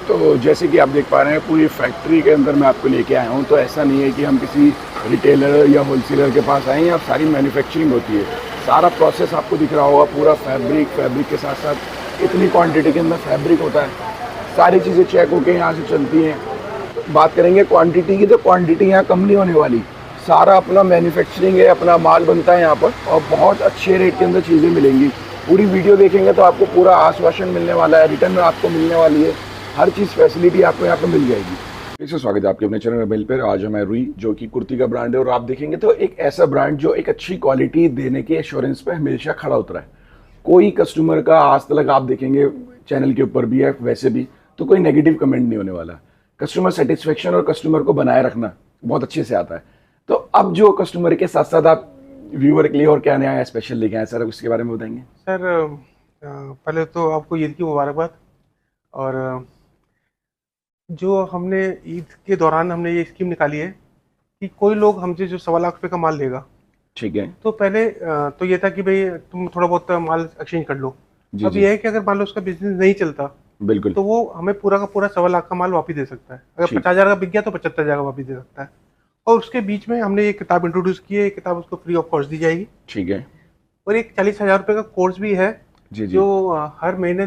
तो जैसे कि आप देख पा रहे हैं पूरी फैक्ट्री के अंदर मैं आपको लेके आया हूँ। तो ऐसा नहीं है कि हम किसी रिटेलर या होलसेलर के पास आए हैं, यहाँ सारी मैन्युफैक्चरिंग होती है। सारा प्रोसेस आपको दिख रहा होगा, पूरा फैब्रिक के साथ साथ इतनी क्वांटिटी के अंदर फैब्रिक होता है, सारी चीज़ें चेक होकर यहाँ से चलती हैं। बात करेंगे क्वांटिटी की, तो क्वांटिटी यहाँ कम नहीं होने वाली। सारा अपना मैन्युफैक्चरिंग है, अपना माल बनता है यहाँ पर और बहुत अच्छे रेट के अंदर चीज़ें मिलेंगी। पूरी वीडियो देखेंगे तो आपको पूरा आश्वासन मिलने वाला है, रिटर्न में आपको मिलने वाली है, हर चीज़ फैसिलिटी आपको यहाँ पर मिल जाएगी। फिर से स्वागत है आपके अपने चैनल मोबाइल पर। आज मैं रुई, जो कि कुर्ती का ब्रांड है, और आप देखेंगे तो एक ऐसा ब्रांड जो एक अच्छी क्वालिटी देने के एश्योरेंस पे हमेशा खड़ा उतरा है। कोई कस्टमर का आज तक आप देखेंगे चैनल के ऊपर भी है, वैसे भी तो कोई नेगेटिव कमेंट नहीं होने वाला। कस्टमर सेटिस्फेक्शन और कस्टमर को बनाए रखना बहुत अच्छे से आता है। तो अब जो कस्टमर के साथ साथ आप व्यूअर के लिए और क्या नया स्पेशल लेके आए सर, उसके बारे में बताएंगे? सर पहले तो आपको ईद की मुबारकबाद। और जो हमने ईद के दौरान हमने ये स्कीम निकाली है कि कोई लोग हमसे जो 1.25 लाख रुपए का माल लेगा, ठीक है, तो पहले तो ये था कि भाई तुम थोड़ा बहुत माल एक्सचेंज कर लो। अब ये है कि अगर मान लो उसका बिजनेस नहीं चलता, बिल्कुल, तो वो हमें पूरा का पूरा 1.25 लाख का माल वापस दे सकता है। अगर 50,000 का बिक गया तो 75,000 का वापस दे सकता है। और उसके बीच में हमने ये किताब इंट्रोड्यूस की है। ये किताब उसको फ्री ऑफ कॉस्ट दी जाएगी, ठीक है। और एक 40,000 रुपये का कोर्स भी है जी जी, जो हर महीने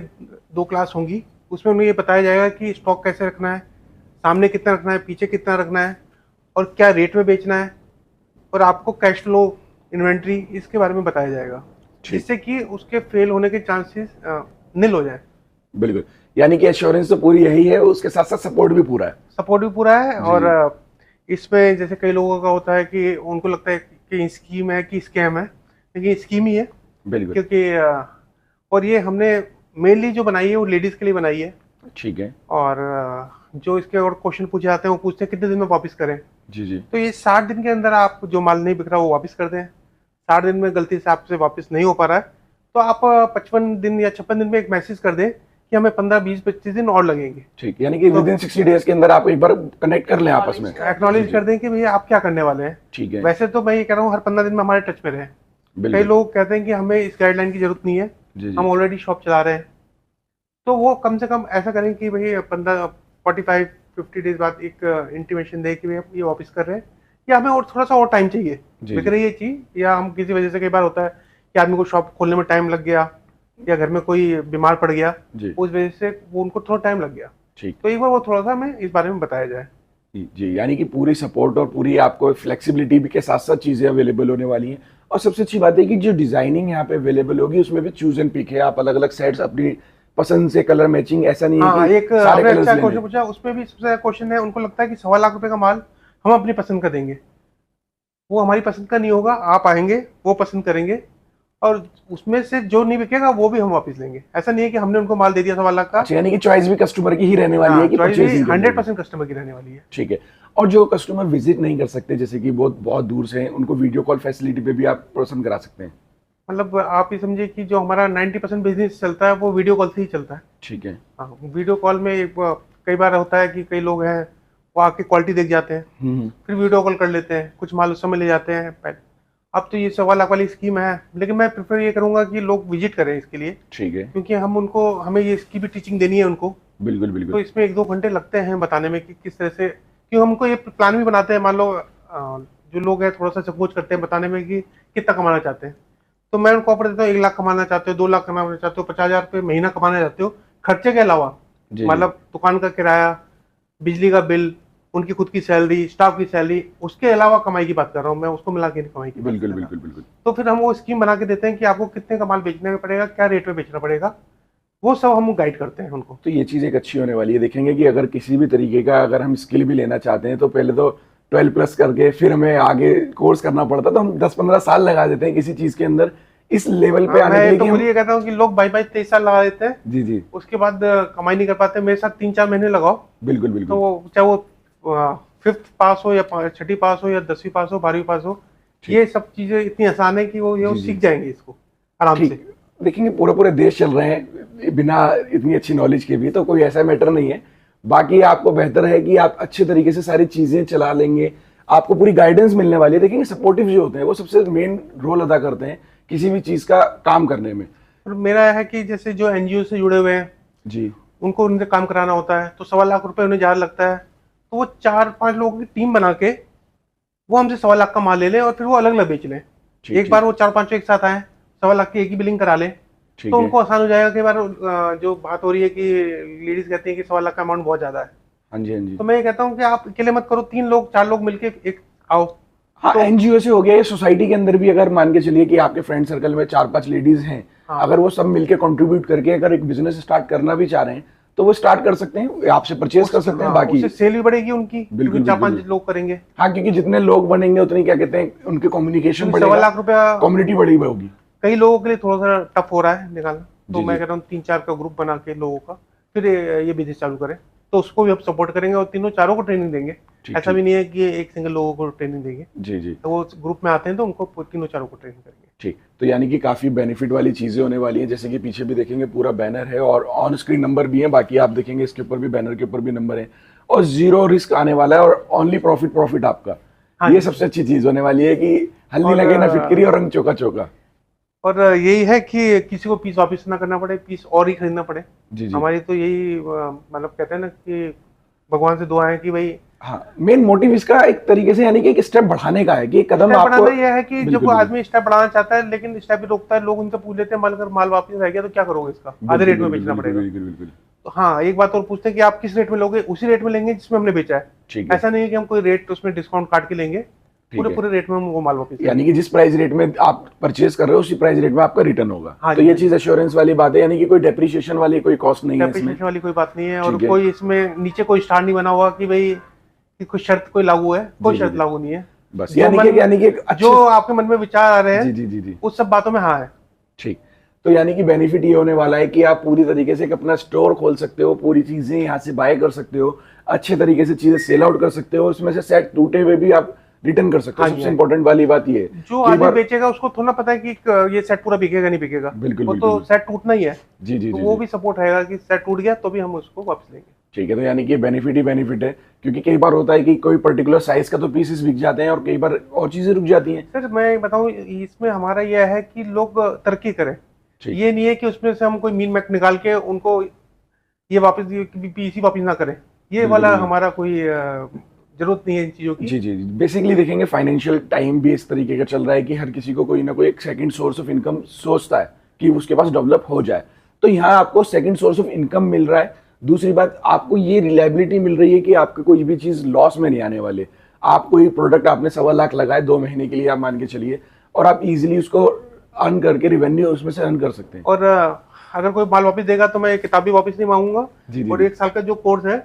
2 क्लास होंगी। उसमें हमें ये बताया जाएगा कि स्टॉक कैसे रखना है, सामने कितना रखना है, पीछे कितना रखना है, और क्या रेट में बेचना है, और आपको कैश फ्लो, इन्वेंट्री, इसके बारे में बताया जाएगा, जिससे कि उसके फेल होने के चांसेस निल हो जाए। बिल्कुल, यानी कि एश्योरेंस तो पूरी यही है, उसके साथ साथ सपोर्ट भी पूरा है। सपोर्ट भी पूरा है। और इसमें जैसे कई लोगों का होता है कि उनको लगता है कि स्कीम है कि स्कैम है, लेकिन स्कीम ही है। बिल्कुल, क्योंकि और ये हमने मेनली जो बनाई है वो लेडीज के लिए बनाई है। ठीक है। और जो इसके और क्वेश्चन पूछे जाते हैं वो पूछते हैं कितने दिन में वापस करें। जी जी, तो ये 60 दिन के अंदर आप जो माल नहीं बिक रहा वो वापस कर दें। 60 दिन में गलती से आपसे वापस नहीं हो पा रहा है तो आप 55 दिन या 56 दिन में एक मैसेज कर दें कि हमें 15, 20, 25 दिन और लगेंगे। ठीक, यानी कि विदिन 60 डेज के अंदर आप एक बार कनेक्ट कर लें आपस में, एक्नॉलेज कर दें कि भैया आप क्या करने वाले हैं। ठीक है। वैसे तो मैं ये कह रहा हूँ हर 15 दिन में हमारे टच में रहे। कई लोग कहते हैं कि हमें इस गाइडलाइन की जरूरत नहीं है, हम ऑलरेडी शॉप चला रहे हैं। तो वो कम से कम ऐसा करें कि भाई 15, 45, 50 डेज बाद एक इंटीमेशन दे कि भैया ये वापस कर रहे हैं, या हमें और थोड़ा सा और टाइम चाहिए बिक रही है चीज, या हम किसी वजह से कई बार होता है कि आदमी को शॉप खोलने में टाइम लग गया, या घर में कोई बीमार पड़ गया, उस वजह से वो उनको थोड़ा टाइम लग गया। ठीक, तो एक बार वो थोड़ा सा हमें इस बारे में बताया जाए। जी, यानी कि पूरी सपोर्ट और पूरी आपको फ्लेक्सिबिलिटी भी के साथ साथ चीजें अवेलेबल होने वाली हैं। और सबसे अच्छी बात है कि जो डिजाइनिंग यहाँ पे अवेलेबल होगी उसमें भी चूज एंड पिक है। आप अलग अलग सेट्स अपनी पसंद से कलर मैचिंग, ऐसा नहीं है कि एक सारे कलर्स अच्छा क्वेश्चन पूछा, उसमें भी सबसे क्वेश्चन है, उनको लगता है कि 1.25 लाख रुपए का माल हम अपनी पसंद का देंगे। वो हमारी पसंद का नहीं होगा। आप आएंगे, वो पसंद करेंगे, और उसमें से जो नहीं बिकेगा वो भी हम वापस लेंगे। ऐसा नहीं है कि हमने उनको माल दे दिया 1.25 लाख का। अच्छा, यानी कि चॉइस भी कस्टमर की ही रहने वाली है कि 100% कस्टमर की रहने वाली है। ठीक है। और जो कस्टमर विजिट नहीं कर सकते, जैसे कि बहुत बहुत दूर से हैं, उनको वीडियो कॉल फैसिलिटी पे भी आप पसंद करा सकते हैं। मतलब आप ये समझिए कि जो हमारा 90% बिजनेस चलता है वो वीडियो कॉल से ही चलता है। ठीक है। हाँ, वीडियो कॉल में कई बार होता है कि कई लोग हैं वो आके क्वालिटी देख जाते हैं, फिर वीडियो कॉल कर लेते हैं, कुछ माल उस समय ले जाते हैं। अब तो ये 1.25 लाख वाली स्कीम है, लेकिन मैं प्रेफर ये करूंगा कि लोग विजिट करें इसके लिए। ठीक है, क्योंकि हमें ये इसकी भी टीचिंग देनी है उनको। बिल्कुल बिल्कुल। तो इसमें 1-2 घंटे लगते हैं बताने में कि किस तरह से, क्यों हमको ये प्लान भी बनाते हैं। मान लो जो लोग हैं थोड़ा सा संकोच करते हैं बताने में कि कितना कमाना चाहते हैं, तो मैं उनको ऑफर देता हूँ 1 लाख कमाना चाहते हो, 2 लाख कमाना चाहते हो, 50,000 रुपये महीना कमाना चाहते हो, खर्चे के अलावा, मतलब दुकान का किराया, बिजली का बिल, उनकी खुद की सैलरी, स्टाफ की सैलरी, उसके अलावा कमाई की बात कर रहा हूँ मैं, उसको मिला के कमाई की। बिल्कुल बिल्कुल बिल्कुल। तो फिर हम वो स्कीम बना के देते हैं कि आपको कितने का माल बेचना पड़ेगा, क्या रेट में बेचना पड़ेगा, वो सब हम गाइड करते हैं उनको। तो ये चीज़ एक अच्छी होने वाली है। देखेंगे कि अगर किसी भी तरीके का अगर हम स्किल भी लेना चाहते हैं तो पहले तो 12+ करके फिर हमें आगे कोर्स करना पड़ता, तो हम 10-15 साल लगा देते हैं किसी चीज़ के अंदर इस लेवल पे आने के लिए। तो ये कहता हूँ कि लोग 22-23 साल लगा देते हैं। जी जी, उसके बाद कमाई नहीं कर पाते। मेरे साथ 3-4 महीने लगाओ। बिल्कुल बिल्कुल। तो चाहे वो 5th पास हो या 6ठी पास हो या 10वीं पास हो, 12वीं पास हो, ये सब चीजें इतनी आसान है कि वो सीख जाएंगे इसको आराम से। देखेंगे पूरे देश चल रहे हैं बिना इतनी अच्छी नॉलेज के भी, तो कोई ऐसा मैटर नहीं है। बाकी आपको बेहतर है कि आप अच्छे तरीके से सारी चीजें चला लेंगे, आपको पूरी गाइडेंस मिलने वाली है। देखेंगे सपोर्टिव जो होते हैं वो सबसे मेन रोल अदा करते हैं किसी भी चीज का काम करने में। और मेरा है कि जैसे जो एनजीओ से जुड़े हुए हैं जी, उनको उनसे काम कराना होता है, तो 1.25 लाख उन्हें ज़्यादा लगता है। तो वो 4-5 लोगों की टीम बना के वो हमसे 1.25 लाख का माल ले लें और फिर वो अलग अलग बेच लें। एक बार वो 4-5 एक साथ आए, 1.25 लाख की एक ही बिलिंग करा लें, तो उनको आसान हो जाएगा। कई बार जो बात हो रही है कि लेडीज कहती है कि 1.25 लाख का अमाउंट बहुत ज्यादा है। हाँ जी, हाँ जी। तो मैं ये कहता हूँ कि आप अकेले मत करो, 3 लोग 4 लोग मिलके एक आओ। हाँ, तो एनजीओ से हो गया, ये सोसाइटी के अंदर भी अगर मान के चलिए कि आपके फ्रेंड सर्कल में 4-5 लेडीज हैं, हाँ। अगर वो सब मिलके कंट्रीब्यूट करके अगर एक बिजनेस स्टार्ट करना भी चाह रहे हैं तो वो स्टार्ट कर सकते हैं, आपसे परचेज कर सकते हैं। बाकी उससे सेल भी बढ़ेगी उनकी, बिल्कुल 4-5 लोग करेंगे। हाँ, क्योंकि जितने लोग बनेंगे उतनी क्या कहते हैं उनके कम्युनिकेशन बढ़ेगा, 1.25 लाख रुपया कम्युनिटी बड़ी होगी। कई लोगों के लिए थोड़ा सा टफ हो रहा है निकालना, तो मैं कह रहा हूँ 3-4 का ग्रुप बना के लोगों का फिर ये बिजनेस चालू करें, तो उसको भी हम सपोर्ट करेंगे और तीनों चारों को ट्रेनिंग देंगे। ऐसा भी नहीं है कि एक सिंगल लोगों को ट्रेनिंग देंगे। जी जी, तो वो ग्रुप में आते हैं तो उनको तीनों चारों को ट्रेनिंग करेंगे। ठीक, तो यानी कि काफी बेनिफिट वाली चीजें होने वाली हैं। जैसे कि पीछे भी देखेंगे पूरा बैनर है और ऑन स्क्रीन नंबर भी है, बाकी आप देखेंगे इसके ऊपर भी, बैनर के ऊपर भी नंबर है, और 0 रिस्क आने वाला है और ओनली प्रॉफिट आपका। हाँ, ये सबसे अच्छी चीज होने वाली है कि हल्दी लगे ना फिटकरी और रंग चौका चौका। और यही है कि किसी को पीस वापस ना करना पड़े, पीस और ही खरीदना पड़े। जी जी, हमारी तो यही मतलब कहते हैं ना कि भगवान से दुआ है कि भाई, हाँ, मेन मोटिव इसका एक तरीके से यानी कि एक स्टेप बढ़ाने का है कि कदम आपको ये है कि जब आदमी स्टेप बढ़ाना चाहता है लेकिन स्टेप भी रोकता है, लोग उनसे पूछ लेते हैं माल अगर माल वापस रह गया तो क्या करोगे, इसका आधे रेट में बेचना पड़ेगा। बिल्कुल। तो हाँ, एक बात और पूछते हैं कि आप किस रेट में लोगे, उसी रेट में लेंगे जिसमें हमने बेचा है। ऐसा नहीं है कि हम कोई रेट उसमें डिस्काउंट काट के लेंगे, पूरे रेट में हम वो माल वापस, यानी कि जिस प्राइस रेट में आप परचेज कर रहे हो उसी प्राइस रेट में आपका रिटर्न होगा। हाँ, तो ये चीज एश्योरेंस वाली बात है, यानी कि कोई डेप्रिसिएशन वाली कोई कॉस्ट नहीं है, डेप्रिसिएशन वाली कोई बात नहीं है। और कोई इसमें नीचे कोई स्टार नहीं बना हुआ कि भाई कि कोई शर्त कोई लागू है, कोई शर्त लागू नहीं है। बस यानी कि जो आपके मन में विचार आ रहे हैं जी उस सब बातों में हाँ है। ठीक, तो यानी कि बेनिफिट ये होने वाला है कि आप पूरी तरीके से एक अपना स्टोर खोल सकते हो, पूरी चीजें यहाँ से बाय कर सकते हो, अच्छे तरीके से चीजें सेल आउट कर सकते हो, उसमें से सेट टूटे हुए भी आप रिटर्न कर सकते हो। सबसे इंपॉर्टेंट वाली बात ये है जो आदमी बेचेगा उसको थोड़ा पता है कि ये सेट पूरा बिकेगा नहीं बिकेगा। बिल्कुल, वो तो सेट टूटना ही है। जी, तो वो भी सपोर्ट रहेगा कि सेट टूट गया तो भी हम उसको वापस लेंगे। ठीक है, तो यानी कि बेनिफिट ही बेनिफिट है, क्योंकि कई बार होता है कि कोई पर्टिकुलर साइज का तो पीसेस बिक जाते हैं और कई बार और चीजें रुक जाती हैं। सर मैं बताऊं, इसमें हमारा यह है कि लोग तरक्की करें, ये नहीं है कि उसमें से हम कोई मीन मैक निकाल के उनको ये वापस पीसी वापस ना करें, ये वाला हमारा कोई जरूरत नहीं है इन चीजों की। जी, बेसिकली देखेंगे फाइनेंशियल टाइम भी इस तरीके का चल रहा है कि हर किसी को कोई ना कोई एक सेकंड सोर्स ऑफ इनकम सोचता है कि उसके पास डेवलप हो जाए, तो यहाँ आपको सेकंड सोर्स ऑफ इनकम मिल रहा है। दूसरी बात, आपको ये रिलायबिलिटी मिल रही है कि आपकी कोई भी चीज लॉस में नहीं आने वाले। आप कोई प्रोडक्ट आपने 1.25 लाख लगाए 2 महीने के लिए, आप मान के चलिए, और आप इजिली उसको अर्न करके रेवेन्यू उसमें से अर्न कर सकते हैं। और अगर कोई माल वापस देगा तो मैं किताब भी वापस नहीं मांगूंगा। और 1 साल का जो कोर्स है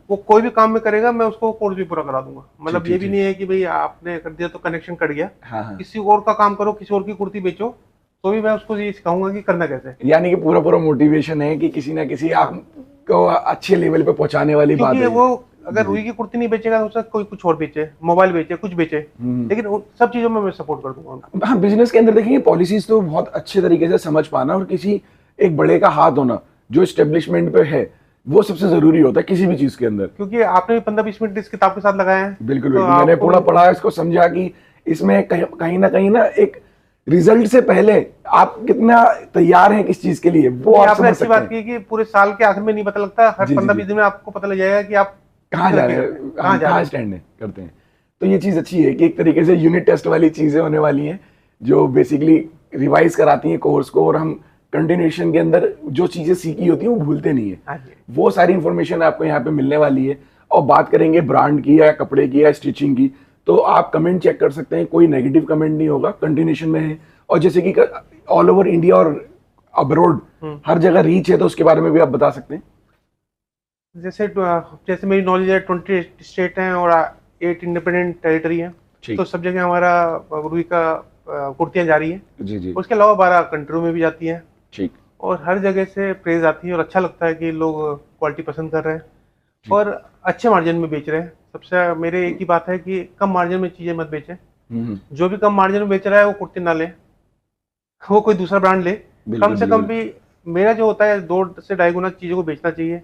वो कोई भी काम में करेगा मैं उसको कोर्स भी पूरा करा दूंगा। मतलब ये भी नहीं है कि भाई आपने कर दिया तो कनेक्शन कट गया। किसी और का काम करो, किसी और की कुर्ती बेचो, तो भी मैं उसको ये सिखाऊंगा कि करना कैसे। यानी कि पूरा मोटिवेशन है कि किसी ना किसी आपको अच्छे लेवल पे पहुंचाने वाली बात है। वो अगर रुई की कुर्ती नहीं बेचेगा तो कोई कुछ और बेचे, मोबाइल बेचे, कुछ बेचे, लेकिन सब चीजों में मैं सपोर्ट कर दूंगा। हाँ, बिजनेस के अंदर देखेंगे पॉलिसीज तो बहुत अच्छे तरीके से समझ पाना और किसी एक बड़े का हाथ होना जो एस्टेब्लिशमैंट पे है, वो सबसे जरूरी होता है किसी भी चीज के अंदर। क्योंकि आपने भी 15-20 मिनट इस किताब के साथ लगाए हैं। बिल्कुल, मैंने पूरा पढ़ा, इसको समझा कि इसमें कहीं ना एक रिजल्ट से पहले आप कितना तैयार हैं किस चीज के लिए, वो आप आपने अच्छी बात की कि पूरे साल के आखिर में नहीं पता लगता, हर 15-20 दिन में आपको पता लग जाएगा कि आप कहाँ जा रहे हैं, कहाँ स्टैंड करते हैं। तो ये चीज अच्छी है कि एक तरीके से यूनिट टेस्ट वाली चीजें होने वाली हैं जो बेसिकली रिवाइज कराती हैं कोर्स को, और हम कंटिन्यूएशन के अंदर जो चीजें सीखी होती हैं वो भूलते नहीं है। वो सारी इंफॉर्मेशन आपको यहाँ पे मिलने वाली है। और बात करेंगे ब्रांड की या कपड़े की या स्टिचिंग की, तो आप कमेंट चेक कर सकते हैं, कोई नेगेटिव कमेंट नहीं होगा, कंटिन्यूएशन में है। और जैसे कि ऑल ओवर इंडिया और अब्रोड हर जगह रीच है, तो उसके बारे में भी आप बता सकते हैं। जैसे मेरी नॉलेज है 20 स्टेट हैं और 8 इंडिपेंडेंट टेरिटरी हैं, तो सब जगह हमारा रुई का कुर्तियां जा रही है। उसके अलावा 12 कंट्रियों में भी जाती हैं। ठीक, और हर जगह से प्रेज आती है और अच्छा लगता है कि लोग क्वालिटी पसंद कर रहे हैं और अच्छे मार्जिन में बेच रहे हैं। सबसे मेरे एक ही बात है कि कम मार्जिन में चीजें मत बेचें। जो भी कम मार्जिन में बेच रहा है वो कुर्ती ना ले, वो कोई दूसरा ब्रांड ले। कम से कम भी मेरा जो होता है 2 से 2.5 गुना चीजों को बेचना चाहिए।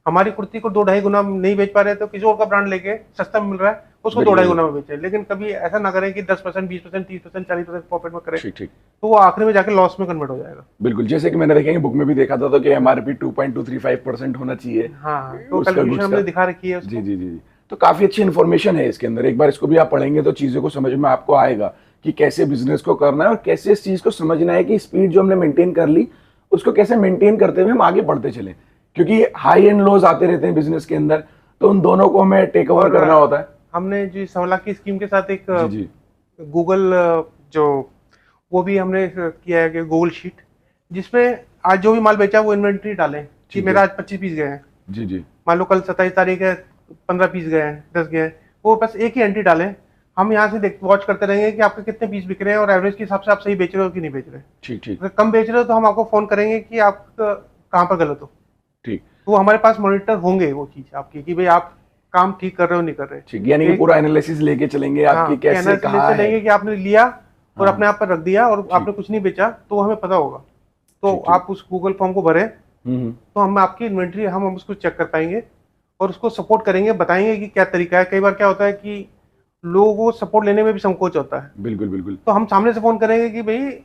हमारी कुर्ती को 2-2.5 गुना नहीं बेच पा रहे तो किसी और का ब्रांड लेके सस्ता मिल रहा है उसको बिल्कुल, 2.5 गुना में बेचें, लेकिन कभी ऐसा ना करें कि 10%, 20%, 30%, 40% प्रॉफिट में करें, ठीक ठीक। तो वो आखिरी में जाके लॉस में कन्वर्ट हो जाएगा। बिल्कुल, जैसे कि मैंने देखेंगे बुक में भी देखा था तो कि एमआरपी 2.235% होना चाहिए हाँ, तो उसका कैलकुलेशन गुड्स का। हमने दिखा रखी है जी उसको। जी जी जी। तो काफी अच्छी इन्फॉर्मेशन है इसके अंदर, एक बार इसको भी आप पढ़ेंगे तो चीजों को समझ में आपको आएगा कि कैसे बिजनेस को करना है और कैसे इस चीज को समझना है कि स्पीड जो हमने मेंटेन कर ली उसको कैसे मेंटेन करते हुए हम आगे बढ़ते चले, क्योंकि हाई एंड लोज आते रहते हैं बिजनेस के अंदर, तो उन दोनों को हमें टेक ओवर और करना होता है। हमने जो 100 लाख की स्कीम के साथ एक जी जी गूगल जो वो भी हमने किया है कि गूगल शीट, जिसमें आज जो भी माल बेचा वो इन्वेंट्री डालें कि ठीक मेरा है। आज 25 पीस गए हैं, जी जी मान लो कल 27 तारीख है, 15 पीस गए हैं, 10 गए हैं, वो बस एक ही एंट्री डालें। हम यहाँ से देख वॉच करते रहेंगे कि आपके कितने पीस बिक रहे हैं और एवरेज के हिसाब से आप सही बेच रहे हो कि नहीं बेच रहे। ठीक ठीक अगर कम बेच रहे हो तो हम आपको फोन करेंगे कि आप कहाँ पर गलत हो, ठीक तो हमारे पास मॉनिटर होंगे वो चीज आपकी कि भाई आप काम ठीक कर रहे हो नहीं कर रहे। ठीक, यानी कि पूरा एनालिसिस लेके चलेंगे आपकी कैसे कहाँ है। चलेंगे कि आपने लिया और हाँ। अपने आप पर रख दिया और आपने कुछ नहीं बेचा तो हमें पता होगा, तो ठीक, आप उस गूगल फॉर्म को भरें, हम्म। तो हम आपकी इन्वेंट्री हम उसको चेक कर पाएंगे और उसको सपोर्ट करेंगे, बताएंगे कि क्या तरीका है। कई बार क्या होता है कि लोगों को सपोर्ट लेने में भी संकोच होता है, बिल्कुल बिल्कुल। तो हम सामने से फोन करेंगे कि भाई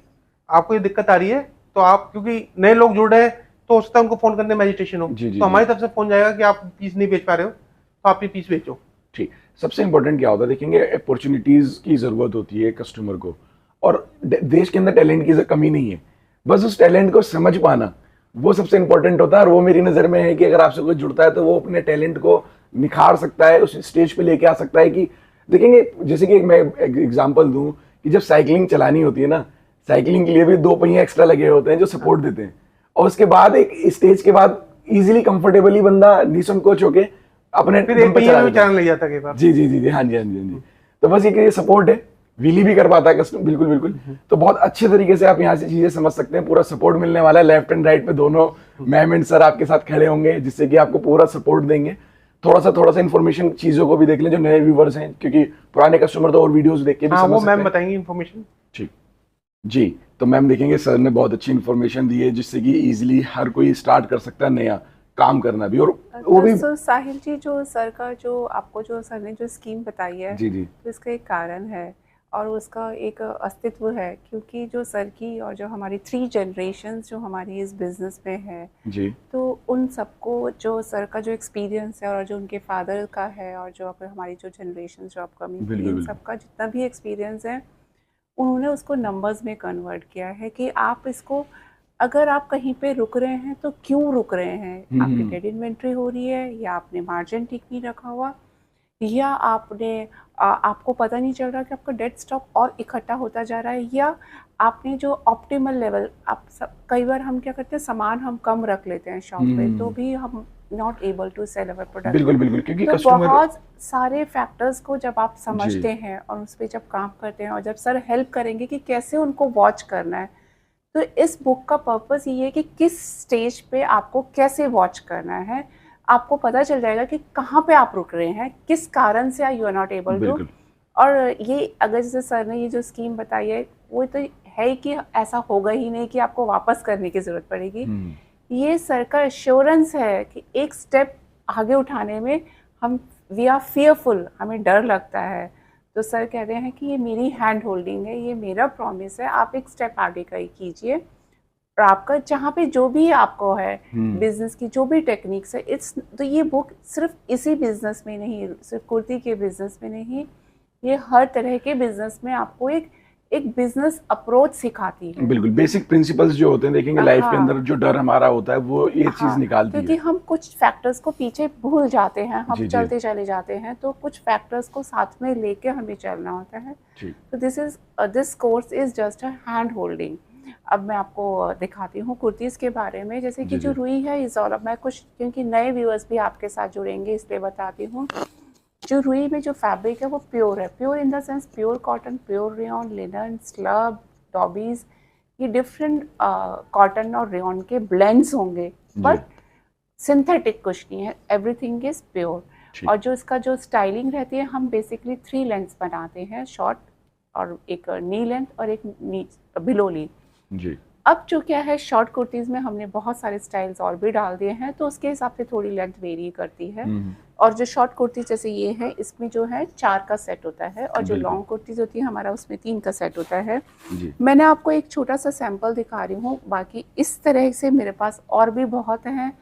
आपको ये दिक्कत आ रही है, तो आप क्योंकि नए लोग जुड़ रहे हैं तो हो सकता है उनको फोन करने में एजिटेशन हो, जी, जी, तो जी। हमारी तरफ से फोन जाएगा कि आप पीस नहीं बेच पा रहे हो तो आप ये पीस बेचो। ठीक, सबसे इंपॉर्टेंट क्या होता है, देखेंगे अपॉर्चुनिटीज की जरूरत होती है कस्टमर को, और देश के अंदर टैलेंट की कमी नहीं है, बस उस टैलेंट को समझ पाना वो सबसे इंपॉर्टेंट होता है। और वो मेरी नजर में है कि अगर आपसे कोई जुड़ता है तो वो अपने टैलेंट को निखार सकता है, उस स्टेज पे लेके आ सकता है कि देखेंगे, जैसे कि मैं एग्जांपल दूं कि जब साइकिलिंग चलानी होती है ना, साइकिलिंग के लिए भी 2 पहिए एक्स्ट्रा लगे होते हैं जो सपोर्ट देते हैं, और उसके बाद एक स्टेज के बाद इजीली कंफर्टेबली बंदा निसंकोच होके अपने फिर दम एक पे पहिए चला में भी लेता है। चलाने लग जाता है कई बार। जी जी जी जी, हाँ जी हाँ जी हाँ जी। तो बस ये सपोर्ट है, व्हीली भी कर पाता है कस्टमर, बिल्कुल बिल्कुल। तो बहुत अच्छे तरीके से आप यहाँ से चीजें समझ सकते हैं, पूरा सपोर्ट मिलने वाला है, लेफ्ट एंड राइट पे दोनों मैम एंड सर आपके साथ खड़े होंगे जिससे कि आपको पूरा सपोर्ट देंगे। थोड़ा सा इन्फॉर्मेशन चीजों को भी देख लें जो नए व्यूवर्स हैं, क्योंकि पुराने कस्टमर तो और वीडियोस देख के भी हाँ, समझ वो सकते मैम हैं। बताएंगे इन्फॉर्मेशन। ठीक जी, तो मैम देखेंगे सर ने बहुत अच्छी इन्फॉर्मेशन दी है जिससे कि इजीली हर कोई स्टार्ट कर सकता है नया काम करना भी, और वो भी। तो साहिल जी, जो सर का जो आपको जो सर ने जो स्कीम बताई है, जी जी तो इसका एक कारण है और उसका एक अस्तित्व है, क्योंकि जो सर की और जो हमारी 3 जनरेशन्स जो हमारी इस बिज़नेस में है, जी तो उन सबको जो सर का जो एक्सपीरियंस है और जो उनके फादर का है और जो हमारी जो जनरेशन जो अपकमिंग बिल्कुल, इन बिल्कुल। सबका जितना भी एक्सपीरियंस है, उन्होंने उसको नंबर्स में कन्वर्ट किया है कि आप इसको, अगर आप कहीं पे रुक रहे हैं तो क्यों रुक रहे हैं, आपकी डेड इन्वेंट्री हो रही है, या आपने मार्जिन ठीक नहीं रखा हुआ, या आपको पता नहीं चल रहा कि आपका डेड स्टॉक और इकट्ठा होता जा रहा है, या आपने जो ऑप्टिमल लेवल, कई बार हम क्या करते हैं, सामान हम कम रख लेते हैं शॉप पे तो भी हम not able to sell our product. बिल्कुल बिल्कुल, क्योंकि तो कस्टमर बहुत सारे फैक्टर्स को जब आप समझते हैं और उस पर जब काम करते हैं और जब सर हेल्प करेंगे कि कैसे उनको वॉच करना है, तो इस बुक का पर्पस ये है कि किस स्टेज पे आपको कैसे वॉच करना है, आपको पता चल जाएगा कि कहाँ पे आप रुक रहे हैं, किस कारण से you are not able to. बिल्कुल। और ये अगर जैसे सर ने ये जो स्कीम बताई है, वो तो है कि ऐसा होगा ही नहीं कि आपको वापस करने की ज़रूरत पड़ेगी। ये सर का एश्योरेंस है कि एक स्टेप आगे उठाने में हम वी आर फियरफुल, हमें डर लगता है, तो सर कह रहे हैं कि ये मेरी हैंड होल्डिंग है, ये मेरा प्रॉमिस है, आप एक स्टेप आगे का कीजिए और आपका जहाँ पे जो भी आपको है बिजनेस की जो भी टेक्निक्स है, तो ये बुक सिर्फ इसी बिजनेस में नहीं, सिर्फ कुर्ती के बिजनेस में नहीं, ये हर तरह के बिजनेस में आपको एक बिजनेस अप्रोच सिखाती है। बिल्कुल, बेसिक प्रिंसिपल्स जो होते हैं देखेंगे लाइफ के अंदर, जो डर हमारा होता है वो ये चीज निकालती है। क्योंकि हम कुछ फैक्टर्स को पीछे भूल जाते हैं, हम जी, चलते चले जाते हैं, तो कुछ फैक्टर्स को साथ में लेके हमें चलना होता है। तो this course is just a hand holding. अब मैं आपको दिखाती हूँ कुर्तीज के बारे में, जैसे कि जो रुई है इस, और मैं कुछ क्योंकि नए व्यूअर्स भी आपके साथ जुड़ेंगे इसलिए बताती हूँ। जो रुई में जो फैब्रिक है वो प्योर है, pure in the sense pure cotton, pure rayon, linen, slub, dobbies, ये डिफरेंट कॉटन और रेयॉन के ब्लेंड्स होंगे, बट सिंथेटिक कुछ नहीं है, एवरीथिंग इज प्योर। और जो इसका जो स्टाइलिंग रहती है, हम बेसिकली 3 लेंथ्स बनाते हैं, शॉर्ट और एक नी लेंथ और एक बिलो नी। अब जो क्या है, शॉर्ट कुर्तीज़ में हमने बहुत सारे स्टाइल्स और भी डाल दिए हैं, तो उसके हिसाब से थोड़ी लेंथ वेरी करती है। और जो शॉर्ट कुर्ती जैसे ये है, इसमें जो है 4 का सेट होता है, और जो लॉन्ग कुर्तीज़ होती है हमारा, उसमें 3 का सेट होता है। मैंने आपको एक छोटा सा सैंपल दिखा रही हूँ, बाकी इस तरह से मेरे पास और भी बहुत हैं,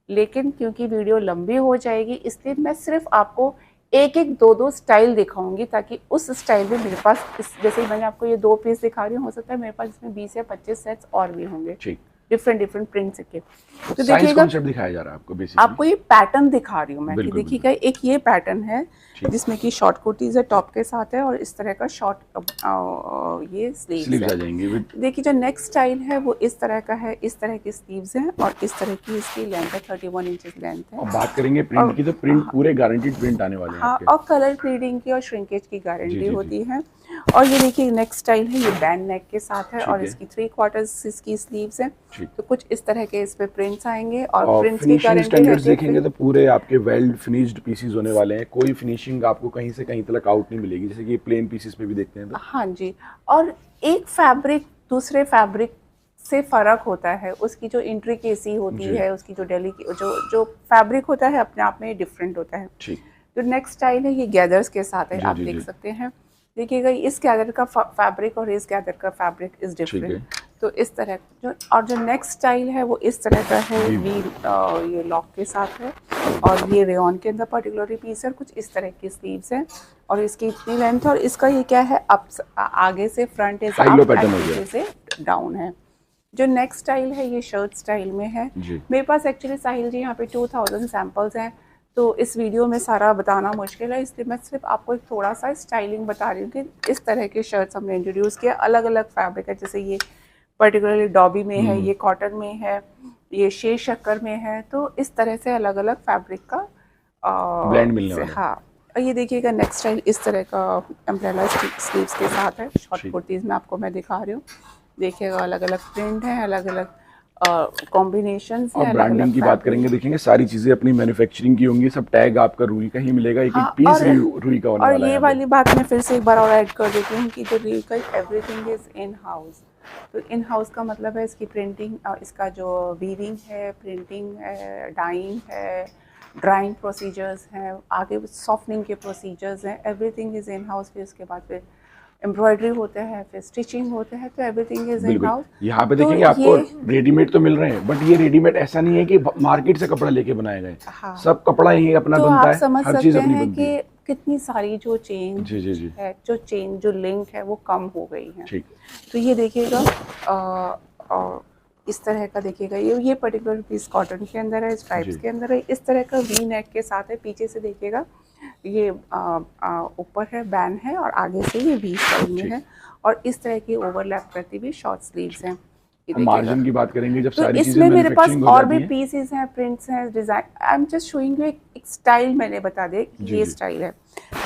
लेकिन क्योंकि वीडियो लंबी हो जाएगी, इसलिए मैं सिर्फ आपको एक एक दो दो स्टाइल दिखाऊंगी, ताकि उस स्टाइल में मेरे पास जैसे मैंने आपको ये 2 पीस दिखा रही हूँ, हो सकता है मेरे पास इसमें 20 या 25 सेट्स और भी होंगे, डिफरेंट प्रिंट्स के। तो देखिएगा, दिखाया जा रहा है आपको बेसिकली, आपको ये पैटर्न दिखा रही हूँ मैं कि देखिएगा, एक ये पैटर्न है जिसमें कि शॉर्ट कुर्तीज है, टॉप के साथ है, और इस तरह का शॉर्ट ये स्लीव्स आ जाएंगे। देखिए जो नेक्स्ट स्टाइल है वो इस तरह का है, इस तरह की स्लीव्स हैं, और इस तरह की इसकी लेंथ है, 31 इंचेस लेंथ है। और बात करेंगे प्रिंट की, तो प्रिंट पूरे गारंटीड प्रिंट आने वाले हैं। हाँ, और कलर ग्रेडिंग की और श्रिंकेज की गारंटी होती है। और ये देखिए नेक्स्ट स्टाइल है, ये बैंड नेक के साथ है, और इसकी 3/4 इसकी स्लीव्स है। तो कुछ इस तरह के इस पे प्रिंट्स आएंगे, और प्रिंट्स की गारंटी है। देखेंगे तो पूरे आपके वेल फिनिश्ड पीसेस होने वाले हैं, कोई फिनिशिंग आपको कहीं से कहीं तक आउट नहीं मिलेगी, जैसे कि प्लेन पीसेस पे भी देखते हैं तो। हाँ जी, और एक फैब्रिक दूसरे फैब्रिक से फर्क होता है, उसकी जो इंट्रिकेसी होती है, उसकी जो जो फैब्रिक होता है अपने आप में डिफरेंट होता है। तो नेक्स्ट स्टाइल है, ये गैदर्स के साथ है, आप देख सकते हैं। देखिएगा इस गैदर का फैब्रिक और इस गैदर का फैब्रिक इज डिफरेंट। तो इस तरह जो नेक्स्ट स्टाइल है वो इस तरह का है, ये लॉक के साथ है, और ये रेयॉन के अंदर पर्टिकुलरली पीस है, कुछ इस तरह की स्लीव्स हैं, और इसकी इतनी लेंथ, और इसका ये क्या है, अप आगे से फ्रंट इज अप, पीछे से डाउन है। जो नेक्स्ट स्टाइल है ये शर्ट स्टाइल में है। मेरे पास एक्चुअली साहिल जी यहाँ पे 2000 सैंपल्स हैं, तो इस वीडियो में सारा बताना मुश्किल है, इसलिए मैं सिर्फ आपको एक थोड़ा सा स्टाइलिंग बता रही हूँ कि इस तरह के शर्ट्स हमने इंट्रोड्यूस किया। अलग अलग फैब्रिक है, जैसे ये पर्टिकुलरली डॉबी में है, ये कॉटन में है, ये शे शक्कर में है, तो इस तरह से अलग अलग फैब्रिक का ब्लेंड मिलने वाला है। हाँ, और ये देखिएगा नेक्स्ट स्टाइल इस तरह का अम्ब्रेला स्लीव्स के साथ है। शॉर्ट कुर्तीज़ में आपको मैं दिखा रही हूँ, देखिएगा अलग अलग प्रिंट है, अलग अलग कॉम्बिनेशंस हैं। और ब्रांडिंग की बात करेंगे, देखेंगे सारी चीजें अपनी मैन्युफैक्चरिंग की होंगी, सब टैग आपका रुई का ही मिलेगा, एक एक पीस रुई का होने वाला है। और ये वाली बात मैं फिर से एक बार और ऐड कर देती हूँ कि जो रुई का एवरीथिंग इज इन हाउस। तो इन हाउस का मतलब है इसकी प्रिंटिंग, इसका जो वीविंग है, प्रिंटिंग है, डाइंग है, ड्राइंग प्रोसीजर्स हैं, आगे सॉफ्टनिंग के प्रोसीजर्स हैं, एवरीथिंग इज इन हाउस। फिर उसके बाद फिर एम्ब्रॉयडरी होते हैं, फिर स्टिचिंग होते हैं, तो एवरीथिंग इज इन हाउस। यहाँ पे देखेंगे आपको रेडीमेड तो मिल रहे हैं, बट ये रेडीमेड ऐसा नहीं है कि मार्केट से कपड़ा लेके बनाए गए। हाँ। सब कपड़ा यही अपना बनता है, आप समझ सकते हैं कि कितनी सारी जो चेंज है, जो लिंक है वो कम हो गई है। तो ये देखिएगा इस तरह का, देखिएगा ये पर्टिकुलर पीस कॉटन के अंदर है, स्ट्राइप्स के अंदर है, इस तरह का वी नेक के साथ है। पीछे से देखिएगा ये ऊपर है, बैन है, और आगे से ये वी स्टाइल में है, और इस तरह की ओवरलैप करती हुई शॉर्ट स्लीव्स हैं। मार्जिन की बात करेंगे जब सारी चीजें इसमें मेरे पास और भी पीसेस हैं, प्रिंट्स हैं, design. I am just showing you एक स्टाइल, मैंने बता दे ये स्टाइल है।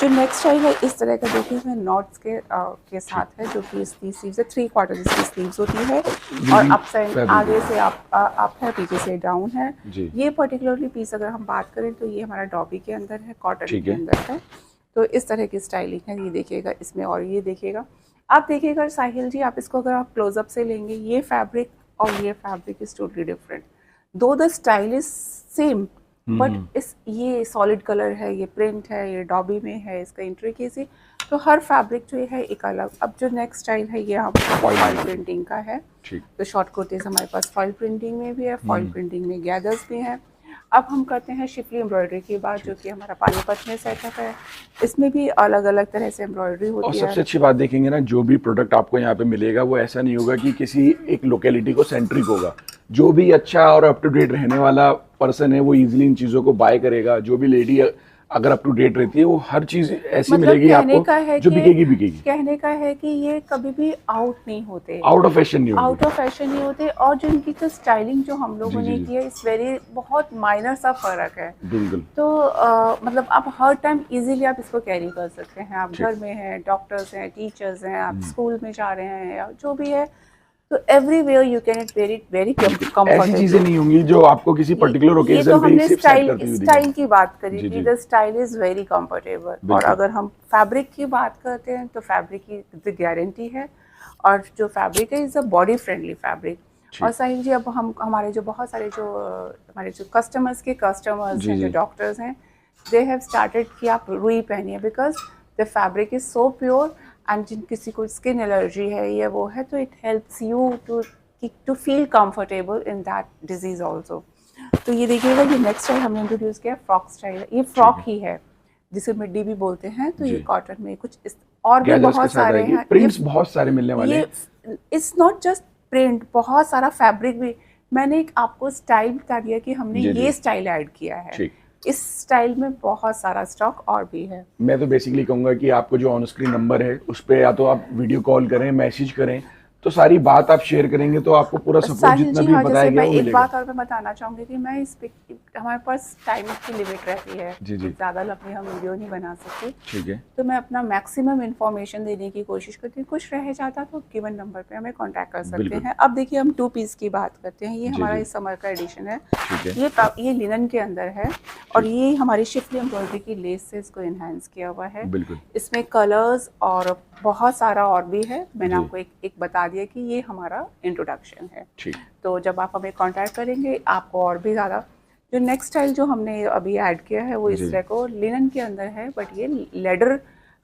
जो नेक्स्ट स्टाइल है इस तरह का, देखिए इसमें नॉट्स के साथ है, जो कि इसकी स्लीव्स है, 3/4 इसकी स्लीव्स होती है, और अप साइड आगे से अप है, पीछे से डाउन है। ये पर्टिकुलरली पीस अगर हम बात करें तो ये हमारा डॉबी के अंदर है, कॉटन के अंदर है। तो इस तरह की स्टाइलिंग है, ये देखिएगा इसमें। और ये देखिएगा, आप देखिएगा साहिल जी, आप इसको अगर आप क्लोजअप से लेंगे, ये फैब्रिक और ये फैब्रिक इज टोटली डिफरेंट। दो the style is same, but ये सॉलिड कलर है, ये प्रिंट है, ये डॉबी में है, इसका इंट्रिकेसी, तो हर फैब्रिक जो है एक अलग। अब जो नेक्स्ट स्टाइल है ये हमारा फॉइल प्रिंटिंग का है। तो शॉर्ट कुर्तीज हमारे पास फॉइल प्रिंटिंग में भी है, फॉइल प्रिंटिंग में गैदर्स भी हैं। अब हम करते हैं शिफली एम्ब्रॉयडरी की बात, जो कि हमारा पानीपत में सेटअप है। इसमें भी अलग अलग तरह से एम्ब्रॉयडरी होती है। और सबसे अच्छी बात देखेंगे ना, जो भी प्रोडक्ट आपको यहाँ पे मिलेगा वो ऐसा नहीं होगा कि किसी एक लोकेलिटी को सेंट्रिक होगा। जो भी अच्छा और अप टू डेट रहने वाला पर्सन है वो इजीली इन चीज़ों को बाय करेगा। जो भी लेडी अगर अप टू डेट रहती है वो हर चीज ऐसी मिलेगी आपको जो बिकेगी। कहने का है कि ये कभी भी आउट नहीं होते, आउट ऑफ फैशन नहीं होते। और जो इनकी जो स्टाइलिंग जो हम लोगों ने की है, इस वेरी बहुत माइनर सा फर्क है। बिल्कुल। तो मतलब आप हर टाइम इजीली आप इसको कैरी कर सकते हैं। आप घर में हैं, डॉक्टर्स हैं, टीचर्स हैं, आप स्कूल में जा रहे हैं, या जो भी है, तो everywhere you can it very comfortable. ऐसी चीजें नहीं होंगी जो आपको किसी पर्टिकुलर ओकेजन पे सिर्फ सेट करती हुई। स्टाइल की बात करी थी, the style is very comfortable. और अगर हम फैब्रिक की बात करते हैं तो फैब्रिक की गारंटी है, और जो फैब्रिक है is a body friendly fabric. और साहिल जी अब हम हमारे जो बहुत सारे जो हमारे जो कस्टमर्स जी, हैं, जो जी। डॉक्टर्स हैं, दे हैव स्टार्टेड कि आप रुई पहनिए because the fabric is so pure and जिन किसी को स्किन एलर्जी है या वो है तो it helps you to feel comfortable in that disease also. तो ये देखिएगा, ये नेक्स्ट स्टाइल हमने इंट्रोड्यूस किया फ्रॉक स्टाइल। ये फ्रॉक ही है जिसे मिड्डी भी बोलते हैं। तो जी। ये कॉटन में कुछ और भी गैदर्स के बहुत साथ सारे आएगी, हैं। प्रिंट्स बहुत सारे मिलने वाले ये हैं। इट्स नॉट जस्ट प्रिंट, बहुत सारा फैब्रिक भी। मैंने एक आपको स्टाइल बता दिया कि हमने जी, जी। ये स्टाइल ऐड किया है। ठीक। इस स्टाइल में बहुत सारा स्टॉक और भी है। मैं तो बेसिकली कहूंगा कि आपको जो ऑन स्क्रीन नंबर है उस पर या तो आप वीडियो कॉल करें, मैसेज करें, तो सारी बात आप शेयर करेंगे तो आपको पूरा सपोर्ट साहिल जितना जी, भी हाँ, बताया जैसे गया मैं वो एक मिलेगा। बात और मैं बताना चाहूँगी कि मैं इस पे हमारे पास टाइम की लिमिट रहती है। जी, जी। ज़्यादा लंबी हम वीडियो नहीं बना सकते। ठीक है। तो मैं अपना मैक्सिमम इन्फॉर्मेशन देने की कोशिश करती हूँ। कुछ रह जाता तो गिवन नंबर पे हमें कांटेक्ट कर सकते बिल्कुल। हैं। अब देखिए, हम 2 पीस की बात करते हैं। ये जी, हमारा जी। इस समर का एडिशन है। ठीक है। ये लिनन के अंदर है और ये हमारी शिफली एम्ब्रॉयडरी की लेस से इसको इन्हांस किया हुआ है। बिल्कुल। इसमें कलर्स और बहुत सारा और भी है। मैंने जी। आपको एक बता दिया कि ये हमारा इंट्रोडक्शन है। ठीक। तो जब आप हमें कांटेक्ट करेंगे आपको और भी ज़्यादा जो नेक्स्ट स्टाइल जो हमने अभी ऐड किया है वो जी। इस तरह को लिनन के अंदर है, बट ये लेडर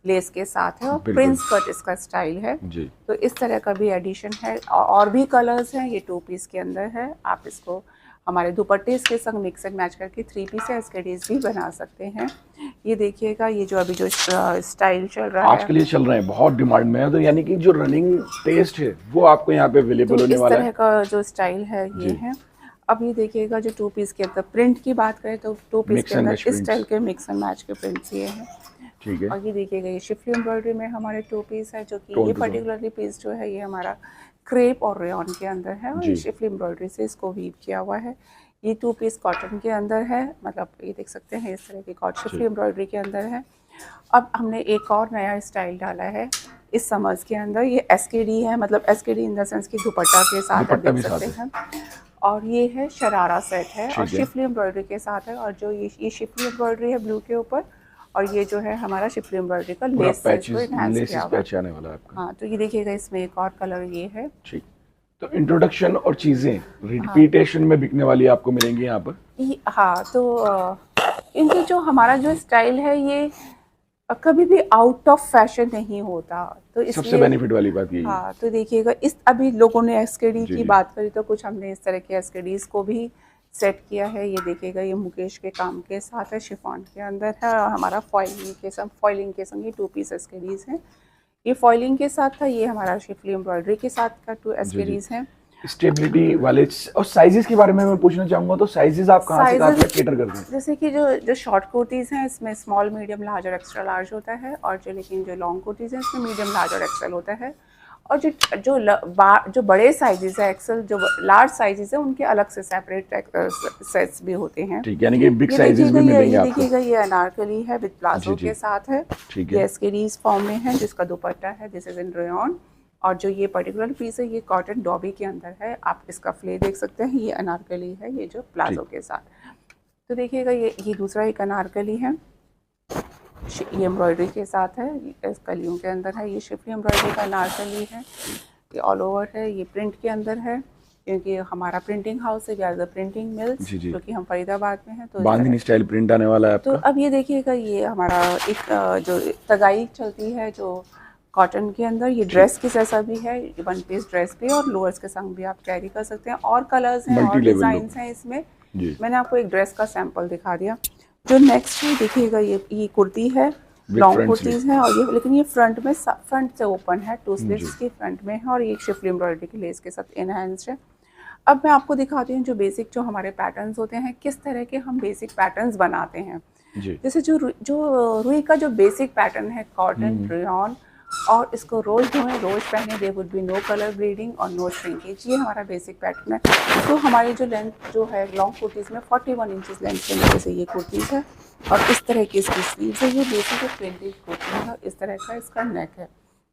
लेस के साथ है और बिल्कुल। प्रिंस कट इसका स्टाइल है। जी। तो इस तरह का भी एडिशन है और भी कलर्स हैं। ये 2 पीस के अंदर है। आप इसको हमारे दुपट्टे इसके संग मिक्स एंड मैच करके 3 पीस या एसकेडीज भी बना सकते हैं। ये देखिएगा, ये जो अभी जो स्टाइल चल रहा है आजकल ये चल रहे हैं, बहुत डिमांड में है, तो यानी कि जो रनिंग टेस्ट है वो आपको यहाँ पे अवेलेबल तो होने इस वाला तरह है। का जो स्टाइल है ये जी। है। अब ये देखिएगा, जो 2 पीस के अंदर प्रिंट की बात करें तो 2 पीस Mix के and अंदर match इस prints। स्टाइल के मिक्स एंड मैच के प्रिंट्स ये हैं। ठीक है। और ये देखिएगा, ये शिफली एम्ब्रॉयडरी में हमारे 2 पीस है, जो कि Tone ये to tone। पर्टिकुलरली पीस जो है ये हमारा क्रेप और रेयॉन के अंदर है और जी। ये शिफली एम्ब्रॉयडरी से इसको वीव किया हुआ है। ये 2 पीस कॉटन के अंदर है, मतलब ये देख सकते हैं इस तरह की कॉटन शिफली एम्ब्रॉयडरी के अंदर है। अब हमने एक और नया स्टाइल डाला है इस समर्स के अंदर। ये एसकेडी है, मतलब एसकेडी इन द सेंस की दुपट्टा के साथ आप दुपट्टा देख भी सकते साथ हैं। और ये है शरारा सेट है ठीक और है। शिफली एम्ब्रॉयडरी के साथ है। और जो ये शिफली एम्ब्रॉयडरी है ब्लू के ऊपर, और ये जो है हमारा शिफली एम्ब्रॉयडरी का पूरा लेस से इसको पैचेस, enhance लेसेस किया हुआ है। पैच आने वाला है आपका। हाँ, तो ये देखिएगा, इसमें एक और कलर ये है। ठीक। तो इंट्रोडक्शन और चीजें रिपीटेशन में बिकने वाली आपको मिलेंगी यहाँ पर। हाँ, तो इनके जो हमारा जो स्टाइल है ये कभी भी आउट ऑफ फैशन नहीं होता, तो सबसे इसलिए बेनिफिट वाली बात यही है। हाँ, तो देखिएगा, इस अभी लोगों ने एसकेडी जी, की जी। बात करी तो कुछ हमने इस तरह के एसकेडीज को भी सेट किया है। ये देखिएगा, ये मुकेश के काम के साथ है, शिफॉन के अंदर है और हमारा फॉइलिंग के संग ये 2 पीस एसकेडीज हैं। ये फॉइलिंग के साथ था, ये हमारा शिफली एम्ब्रॉयडरी के साथ का 2 एसकेडीज हैं। स्टेबिलिटी वाले और साइजेस के बारे में मैं पूछना चाहूंगा, तो साइजेस आप कहाँ से Sizes- केटर करते हैं? जैसे कि जो शॉर्ट कुर्तीज़ हैं इसमें स्मॉल, मीडियम, लार्ज और एक्स्ट्रा लार्ज होता है, और जो लॉन्ग कुर्तीज़ हैं इसमें मीडियम, लार्ज और एक्सेल होता है। और जो बड़े साइजेस है, एक्सेल, जो लार्ज साइजेस है, उनके अलग से सेपरेट सेट्स भी होते हैं। ठीक, यानी कि बिग ये साइजेस भी देखिएगा, मिलेंगे ये आपको। देखिएगा, ये अनारकली है विद प्लाजो जी, जी। के साथ है। ठीक ये है। एसकेडीज फॉर्म में है, जिसका दुपट्टा है दिस इज इन रेयॉन। और जो ये पर्टिकुलर पीस है ये कॉटन डॉबी के अंदर है। आप इसका फ्ले देख सकते हैं, ये अनारकली है, ये जो प्लाजो के साथ। तो देखिएगा, ये दूसरा एक अनारकली है, ये एम्ब्रॉयडरी के साथ है, इस कलियों के अंदर है। ये शिफली एम्ब्रॉयडरी का अनारकली है, ये ऑल ओवर है, ये प्रिंट के अंदर है, क्योंकि हमारा प्रिंटिंग हाउस है, we are the printing mills, जी, जी। जो कि हम फरीदाबाद में हैं। तो बांधनी स्टाइल प्रिंट आने वाला है तो आपका। अब ये देखिएगा, ये हमारा एक जो तगाई चलती है जो कॉटन के अंदर, ये ड्रेस के जैसा भी है, 1 पीस ड्रेस भी, और लोअर्स के संग भी आप कैरी कर सकते हैं। और कलर्स हैं और Multi-level डिज़ाइंस हैं इसमें। जी। मैंने आपको एक ड्रेस का सैंपल दिखा दिया। जो नेक्स्ट है देखिएगा, ये कुर्ती है, With लॉन्ग front कुर्तीज़ हैं, और ये लेकिन ये फ्रंट से ओपन है, 2 स्लिट्स जी। की फ्रंट में है, और ये शिफली एम्ब्रॉयडरी की लेस के साथ इनहैंस्ड है। अब मैं आपको दिखाती हूँ जो बेसिक जो हमारे पैटर्न्स होते हैं, किस तरह के हम बेसिक पैटर्न्स बनाते हैं। जी। जैसे जो रुई का जो बेसिक पैटर्न है, कॉटन, रेयॉन, और इसको रोज धोएं, रोज पहने, there would be no colour bleeding और नो श्रिंकेज। ये हमारा बेसिक पैटर्न है। तो हमारी जो लेंथ जो है लॉन्ग कुर्तीज़ में 41 इंचेस लेंथ के नीचे से ये कुर्तीज़ है, और इस तरह की इसकी स्लीव्स है। ये बेसिक है, 20 कुर्ती है, इस तरह का इसका नेक है।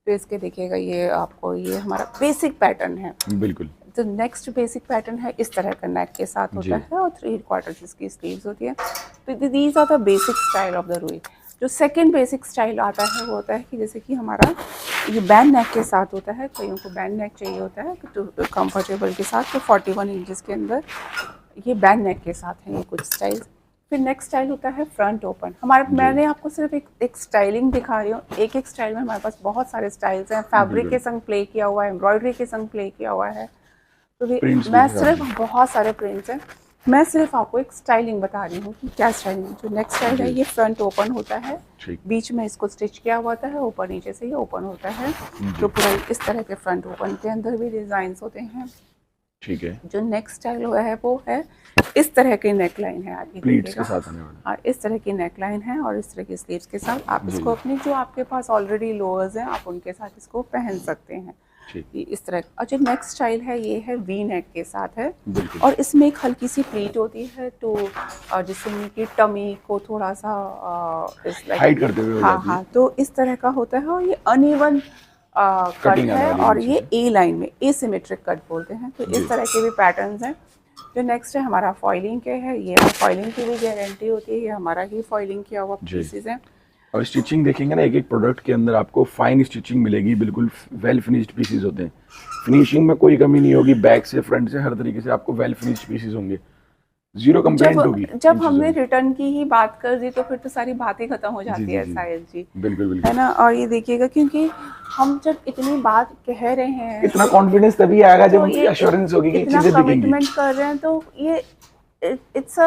तो इसके देखिएगा, ये आपको ये हमारा बेसिक पैटर्न है। बिल्कुल। तो नेक्स्ट बेसिक पैटर्न है, इस तरह का नेक के साथ होता है, और 3/4 इसकी स्लीव्स होती है। तो these are the basic style of the rui. जो सेकंड बेसिक स्टाइल आता है वो होता है कि जैसे कि हमारा ये बैंड नेक के साथ होता है, कईयों को बैंड नेक चाहिए होता है तो कंफर्टेबल के साथ, तो 41 इंचेस के अंदर ये बैंड नेक के साथ है ये कुछ स्टाइल। फिर नेक्स्ट स्टाइल होता है फ्रंट ओपन। हमारे मैंने आपको सिर्फ एक स्टाइलिंग दिखा रही हूँ, एक एक स्टाइल में हमारे पास बहुत सारे स्टाइल्स हैं, फैब्रिक के संग प्ले किया हुआ है, एम्ब्रॉयडरी के संग प्ले किया हुआ है, तो मैं सिर्फ बहुत सारे प्रिंट्स हैं, मैं सिर्फ आपको एक स्टाइलिंग बता रही हूँ कि क्या स्टाइलिंग। जो नेक्स्ट स्टाइल है ये फ्रंट ओपन होता है, बीच में इसको स्टिच किया हुआ होता है, ऊपर नीचे से ये ओपन होता है, जो पूरा इस तरह के फ्रंट ओपन के अंदर भी डिजाइन होते हैं। ठीक है। जो नेक्स्ट स्टाइल हुआ है वो है इस तरह की नेकलाइन है, आप प्लीट्स के साथ आने वाला। हाँ, इस तरह की नेकलाइन है और इस तरह की स्लीव्स के साथ आप इसको अपनी जो आपके पास ऑलरेडी लोअर्स हैं आप उनके साथ इसको पहन सकते हैं। इस तरह। और जो नेक्स्ट स्टाइल है ये है वी नेक के साथ है, और इसमें एक हल्की सी प्लीट होती है तो जिससे कि टमी को थोड़ा सा हाइड करते हुए हाँ, तो इस तरह का होता है। और ये अनइवन कट है और ये ए लाइन में एसिमेट्रिक कट बोलते हैं, तो इस तरह के भी पैटर्न्स हैं। जो नेक्स्ट है हमारा फॉइलिंग के है, ये फॉइलिंग की भी गारंटी होती है, ये हमारा ही फॉइलिंग किया हुआ पीसेस है। और स्टिचिंग देखेंगे ना, एक एक प्रोडक्ट के अंदर आपको फाइन स्टिचिंग मिलेगी, बिल्कुल वेल फिनिश्ड पीसेस होते हैं, फिनिशिंग में कोई कमी नहीं होगी, बैक से फ्रंट से हर तरीके से आपको वेल फिनिश्ड पीसेस होंगे, जीरो कंप्लेंट होगी। जब हमने रिटर्न की ही बात कर दी तो फिर तो सारी बातें खत्म हो जाती है साहिल जी। बिल्कुल है ना। और ये देखिएगा क्योंकि हम जब इतनी बात कह रहे हैं, इतना कॉन्फिडेंस तभी आएगा जब हमको एश्योरेंस होगी कि चीजें दिखेंगी, कमिटमेंट कर रहे हैं, तो ये इट्स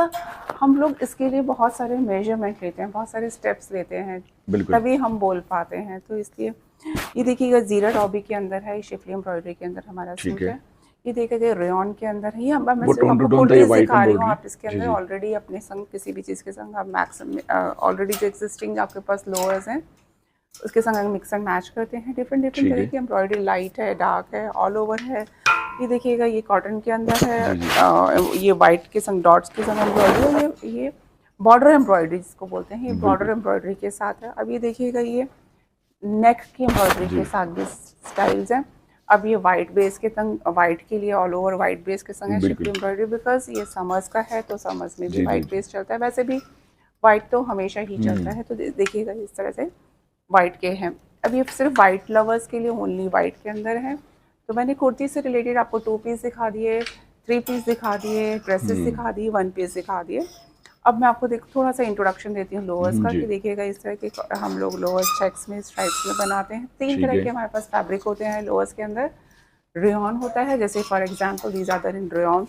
हम लोग इसके लिए बहुत सारे मेजरमेंट लेते हैं, बहुत सारे स्टेप्स लेते हैं, तभी हम बोल पाते हैं। तो इसलिए ये देखिएगा जीरा डॉबी के अंदर है, शिफली एम्ब्रॉयडरी के अंदर हमारा सूट है। ये देखिएगा रेयन के अंदर है, ये मैं सिर्फ आपको कुर्तीज दिखा रही हूँ, आप इसके अंदर ऑलरेडी अपने संग किसी भी चीज़ के संग आप मैक्सिमम ऑलरेडी जो एग्जिस्टिंग आपके पास लोअर्स हैं उसके संग मिक्स एंड मैच करते हैं। डिफरेंट तरह की एम्ब्रॉयडरी, लाइट है, डार्क है, ऑल ओवर है। ये देखिएगा ये कॉटन के अंदर है, ये वाइट के संग डॉट्स के संग एम्ब्रॉयडरी, ये बॉर्डर एम्ब्रॉयडरी जिसको बोलते हैं, ये बॉर्डर एम्ब्रॉयडरी के साथ है। अब ये देखिएगा ये नेक की एम्ब्रॉयडरी के साथ भी स्टाइल्स हैं। अब ये वाइट बेस के संग, वाइट के लिए ऑल ओवर वाइट बेस के संग है शिफली एम्ब्रॉयडरी, बिकॉज ये समर्स का है तो समर्स में भी वाइट बेस चलता है, वैसे भी वाइट तो हमेशा ही चलता है। तो देखिएगा इस तरह से वाइट के हैं। अब ये सिर्फ वाइट लवर्स के लिए ओनली वाइट के अंदर है। तो मैंने कुर्ती से रिलेटेड आपको 2 पीस दिखा दिए, 3 पीस दिखा दिए, ड्रेसेस दिखा दिए, 1 पीस दिखा दिए। अब मैं आपको थोड़ा सा इंट्रोडक्शन देती हूँ लोअर्स का, कि देखिएगा इस तरह के हम लोग लोअर्स चेक्स में, स्ट्राइप्स में बनाते हैं। 3 तरह के हमारे पास फैब्रिक होते हैं लोअर्स के अंदर। रेयन होता है, जैसे for example these are in rayon,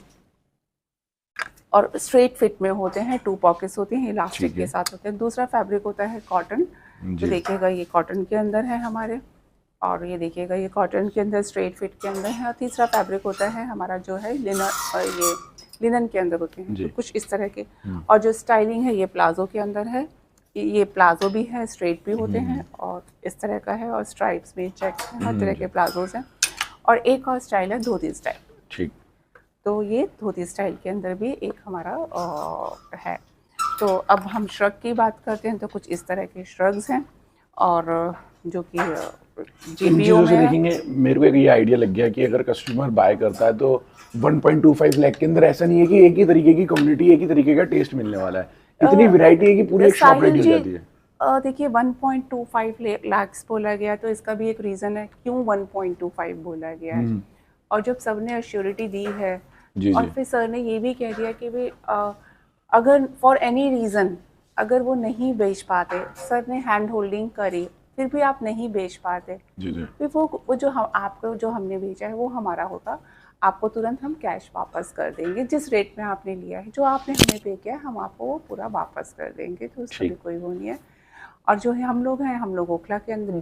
और स्ट्रेट फिट में होते हैं, 2 पॉकेट्स होती हैं, इलास्टिक के साथ होते हैं। दूसरा फैब्रिक होता है कॉटन, तो देखिएगा ये कॉटन के अंदर है हमारे, और ये देखिएगा ये कॉटन के अंदर स्ट्रेट फिट के अंदर है। और तीसरा फैब्रिक होता है हमारा जो है लिनन, ये लिनन के अंदर होते हैं, तो कुछ इस तरह के। और जो स्टाइलिंग है ये प्लाजो के अंदर है, ये प्लाजो भी है, स्ट्रेट भी होते हैं और इस तरह का है, और स्ट्राइप्स में चेक्स हैं, हर तरह के प्लाजोज हैं। और एक और स्टाइल है धोती स्टाइल, ठीक, तो ये धोती स्टाइल के अंदर भी एक हमारा है। तो अब हम श्रग की बात करते हैं, तो कुछ इस तरह के श्रग्स हैं, और जो कि जीपीओ में देखेंगे। मेरे को एक ये आइडिया लग गया कि अगर कस्टमर बाय करता है तो 1.25 लाख के अंदर ऐसा नहीं है कि एक ही तरीके की कम्युनिटी, एक ही तरीके का टेस्ट मिलने वाला है, इतनी वैरायटी है कि पूरी एक शॉप रेडी हो जाती है। देखिए 1.25 लाख बोला गया, तो इसका भी एक रीज़न है क्यों 1.25 बोला गया है। और जब सबने अश्योरिटी दी है, और फिर सर ने ये भी कह दिया कि भाई अगर फॉर एनी रीज़न अगर वो नहीं बेच पाते, सर ने हैंड होल्डिंग करी, फिर भी आप नहीं बेच पाते, फिर वो जो हम आपको जो हमने बेचा है वो हमारा होता, आपको तुरंत हम कैश वापस कर देंगे, जिस रेट में आपने लिया है, जो आपने हमें पे किया है हम आपको वो पूरा वापस कर देंगे, तो उसका भी कोई वो नहीं है। और जो है हम लोग ओखला के अंदर,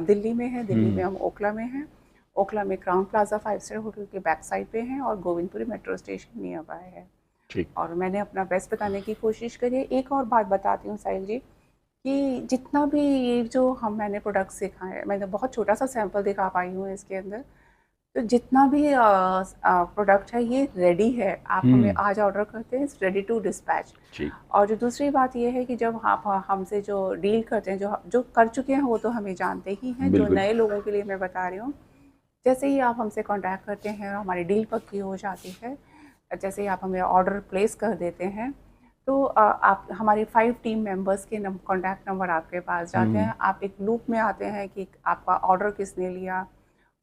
दिल्ली में है, दिल्ली में हम ओखला में हैं, ओखला में क्राउन प्लाजा 5 स्टार होटल के बैक साइड पे हैं, और Govindpuri metro station near by है। और मैंने अपना बेस्ट बताने की कोशिश करी है। एक और बात बताती हूँ साहिल जी, कि जितना भी ये जो मैंने प्रोडक्ट्स दिखाए, मैंने बहुत छोटा सा सैंपल दिखा पाई हूँ इसके अंदर, तो जितना भी प्रोडक्ट है ये रेडी है, आप हमें आज ऑर्डर करते हैं, रेडी टू डिस्पैच। और जो दूसरी बात ये है कि जब आप हमसे जो डील करते हैं, जो कर चुके हैं वो तो हमें जानते ही हैं, जो नए लोगों के लिए मैं बता रही हूँ, जैसे ही आप हमसे कांटेक्ट करते हैं और हमारी डील पक्की हो जाती है, जैसे ही आप हमें ऑर्डर प्लेस कर देते हैं, तो आप हमारे 5 टीम मेंबर्स के कॉन्टैक्ट नंबर आपके पास जाते हैं, आप एक लूप में आते हैं कि आपका ऑर्डर किसने लिया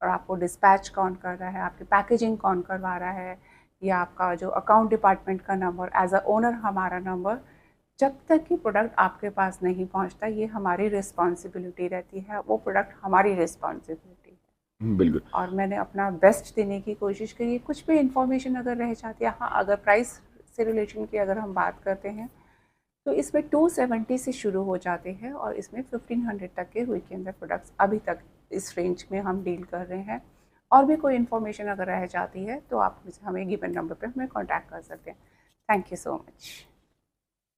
और आपको डिस्पैच कौन कर रहा है, आपकी पैकेजिंग कौन करवा रहा है, या आपका जो अकाउंट डिपार्टमेंट का नंबर, एज अ ओनर हमारा नंबर। जब तक कि प्रोडक्ट आपके पास नहीं पहुंचता, ये हमारी रिस्पॉन्सिबिलिटी रहती है, वो प्रोडक्ट हमारी रिस्पॉन्सिबिलिटी है। बिल्कुल। और मैंने अपना बेस्ट देने की कोशिश करी है। कुछ भी इंफॉर्मेशन अगर रह जाती है, हाँ, अगर प्राइस से रिलेशन की अगर हम बात करते हैं तो इसमें 270 से शुरू हो जाते हैं और इसमें 1500 तक के हुई के अंदर प्रोडक्ट्स अभी तक इस रेंज में हम डील कर रहे हैं। और भी कोई इन्फॉर्मेशन अगर रह जाती है तो आप हमें गिवन नंबर पे हमें कांटेक्ट कर सकते हैं। Thank you so much.